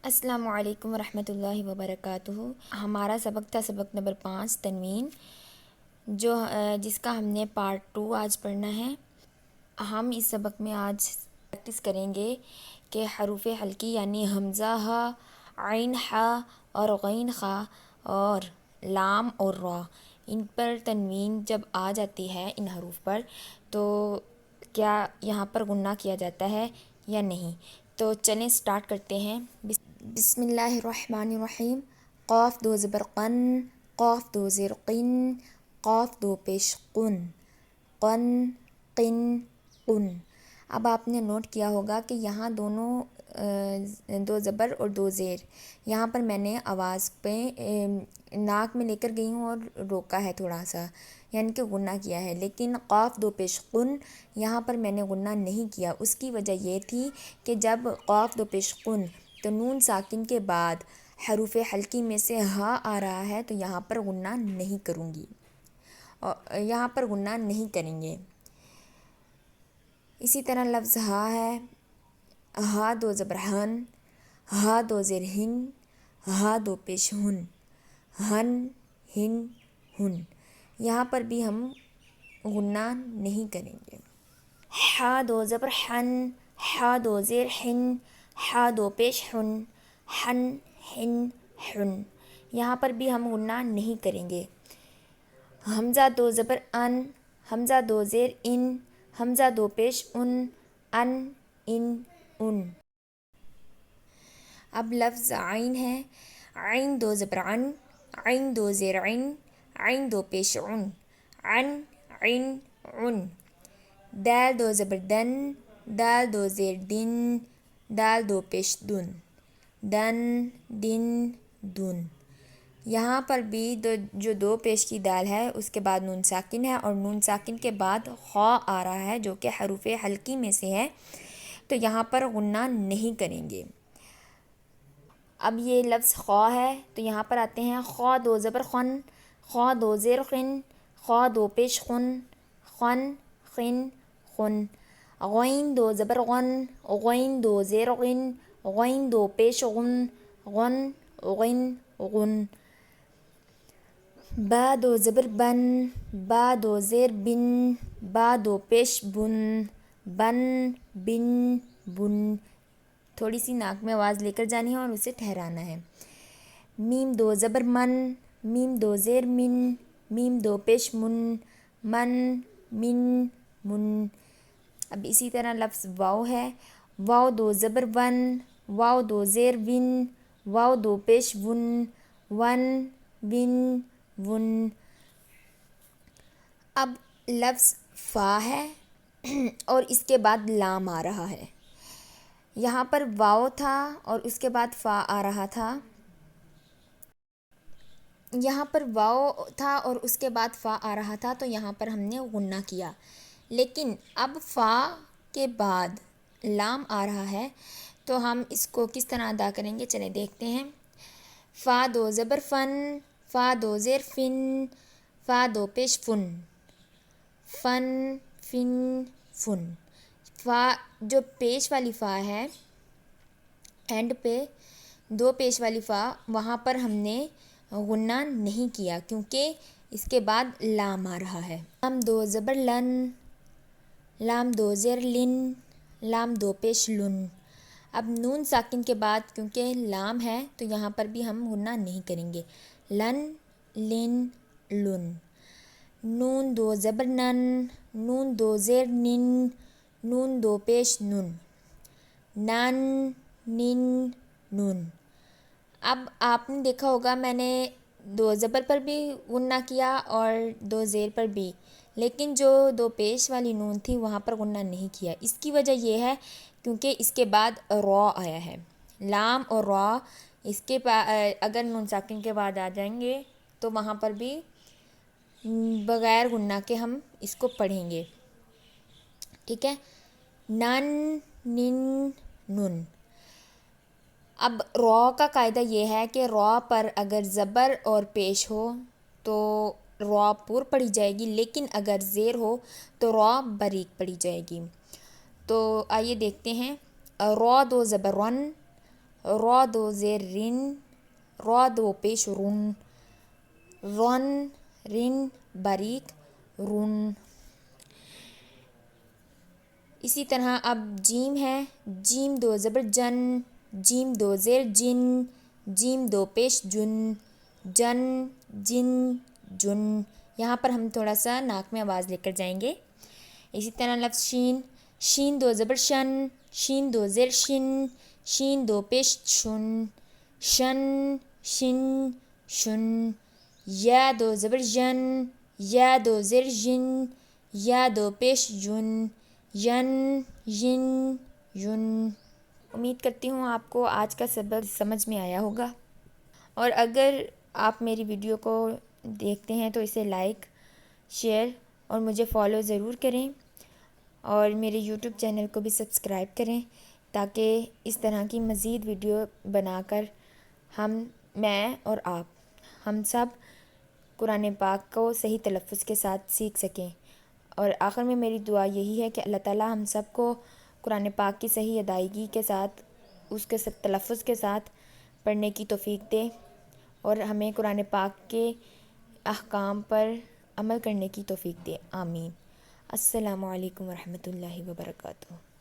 السلام علیکم ورحمۃ اللہ وبرکاتہ۔ ہمارا سبق تھا سبق نمبر 5 تنوین، جس کا ہم نے پارٹ 2 آج پڑھنا ہے۔ ہم اس سبق میں آج پریکٹس کریں گے کہ حروف حلقی یعنی حمزہ ہا، عین ہا اور غین خا اور لام اور را، ان پر تنوین جب آ جاتی ہے ان حروف پر تو کیا یہاں پر غنہ کیا جاتا ہے یا نہیں۔ تو چلیں سٹارٹ کرتے ہیں۔ بسم اللہ الرحمن الرحیم۔ قاف دو زبر قن، قاف دو زیر قن، قاف دو پیش قن، قن قن قن۔ اب آپ نے نوٹ کیا ہوگا کہ یہاں دونوں دو زبر اور دو زیر، یہاں پر میں نے آواز پہ ناک میں لے کر گئی ہوں اور روکا ہے تھوڑا سا، یعنی کہ غنہ کیا ہے، لیکن قاف دو پیش قن یہاں پر میں نے غنہ نہیں کیا۔ اس کی وجہ یہ تھی کہ جب قاف دو پیش قن تو نون ساکن کے بعد حروف حلقی میں سے ہا آ رہا ہے تو یہاں پر غنہ نہیں کروں گی، اور یہاں پر غنہ نہیں کریں گے۔ اسی طرح لفظ ہا ہے، ہا دو زبر ہن، ہا دو زیر ہن، ہا دو پیش ہن، ہن ہن ہن، یہاں پر بھی ہم غنہ نہیں کریں گے۔ ہا دو زبر ہن، ہا دو زیر ہن، ہا دو پیش ہن، ہن ہن ہن، یہاں پر بھی ہم غنہ نہیں کریں گے۔ حمزہ دو زبر ان، حمزہ دو زیر ان، حمزہ دو پیش ان، ان ان ان۔ اب لفظ عین ہے، عین دو زبر عن، عین دو زیر عن، عین دو پیش عن، عن عن عن۔ دال دو زبر دن، دال دو زیر دن، دال دو پیش دن، دن دن دن۔ یہاں پر بھی جو دو پیش کی دال ہے اس کے بعد نون ساکن ہے اور نون ساکن کے بعد خا آ رہا ہے جو کہ حروف حلقی میں سے ہے، تو یہاں پر غنہ نہیں کریں گے۔ اب یہ لفظ خا ہے تو یہاں پر آتے ہیں خا دو زبر خن، خا دو زیر خن، خا دو پیش خن، خن خن خن۔ غین دو زبر غن، غین دو زیر غن، غین دو پیش غن، غن غن غن۔ با دو زبر بن، با دو زیر بن، با دو پیش بن، بن بن بن۔ تھوڑی سی ناک میں آواز لے کر جانی ہے اور اسے ٹھہرانا ہے۔ میم دو زبر من، میم دو زیر من، میم دو پیش من، من من من۔ اب اسی طرح لفظ واو ہے، واو دو زبر ون، واو دو زیر ون، واو دو پیش ون، ون ون ون۔ اب لفظ فا ہے اور اس کے بعد لام آ رہا ہے، یہاں پر واو تھا اور اس کے بعد فا آ رہا تھا، یہاں پر واو تھا اور اس کے بعد فا آ رہا تھا تو یہاں پر ہم نے غنہ کیا، لیکن اب فا کے بعد لام آ رہا ہے تو ہم اس کو کس طرح ادا کریں گے، چلیں دیکھتے ہیں۔ فا دو زبر فن، فا دو زیر فن، فا دو پیش فن، فن فن فن۔ فا جو پیش والی فا ہے اینڈ پہ دو پیش والی فا، وہاں پر ہم نے غنہ نہیں کیا کیونکہ اس کے بعد لام آ رہا ہے۔ لام دو زبر لن، لام دو زیر لن، لام دو پیش لن۔ اب نون ساکن کے بعد کیونکہ لام ہے تو یہاں پر بھی ہم غنہ نہیں کریں گے۔ لن لن لن۔ نون دو زبر نن، نون دو زیر نن، نون دو پیش نن، نن نن نن۔ اب آپ نے دیکھا ہوگا میں نے دو زبر پر بھی غنہ کیا اور دو زیر پر بھی، لیکن جو دو پیش والی نون تھی وہاں پر غنہ نہیں کیا۔ اس کی وجہ یہ ہے کیونکہ اس کے بعد را آیا ہے، لام اور را اس کے اگر نون ساکن کے بعد آ جائیں گے تو وہاں پر بھی بغیر غنہ کے ہم اس کو پڑھیں گے، ٹھیک ہے۔ نن نن نن۔ اب را کا قاعدہ یہ ہے کہ را پر اگر زبر اور پیش ہو تو را پور پڑھی جائے گی، لیکن اگر زیر ہو تو را باریک پڑھی جائے گی۔ تو آئیے دیکھتے ہیں۔ را دو زبر رن، را دو زیر رن، را دو پیش رن، رن رن باریک رن۔ اسی طرح اب جیم ہے، جیم دو زبر جن، جیم دو زیر جن، جیم دو پیش جن، جن جن جن۔ یہاں پر ہم تھوڑا سا ناک میں آواز لے کر جائیں گے۔ اسی طرح لفظ شین، شین دو زبر شن، شین دو زیر شن، شین دو پیش شن، شن شن شن۔ یا دو زبر ین، یا دو زیر ین، یا دو پیش ین، ین ین ین۔ امید کرتی ہوں آپ کو آج کا سبق سمجھ میں آیا ہوگا، اور اگر آپ میری ویڈیو کو دیکھتے ہیں تو اسے لائک، شیئر اور مجھے فالو ضرور کریں، اور میرے یوٹیوب چینل کو بھی سبسکرائب کریں تاکہ اس طرح کی مزید ویڈیو بنا کر میں اور آپ ہم سب قرآن پاک کو صحیح تلفظ کے ساتھ سیکھ سکیں۔ اور آخر میں میری دعا یہی ہے کہ اللہ تعالی ہم سب کو قرآن پاک کی صحیح ادائیگی کے ساتھ، اس کے تلفظ کے ساتھ پڑھنے کی توفیق دے، اور ہمیں قرآن پاک کے احکام پر عمل کرنے کی توفیق دے، آمین۔ السلام علیکم ورحمۃ اللہ وبرکاتہ۔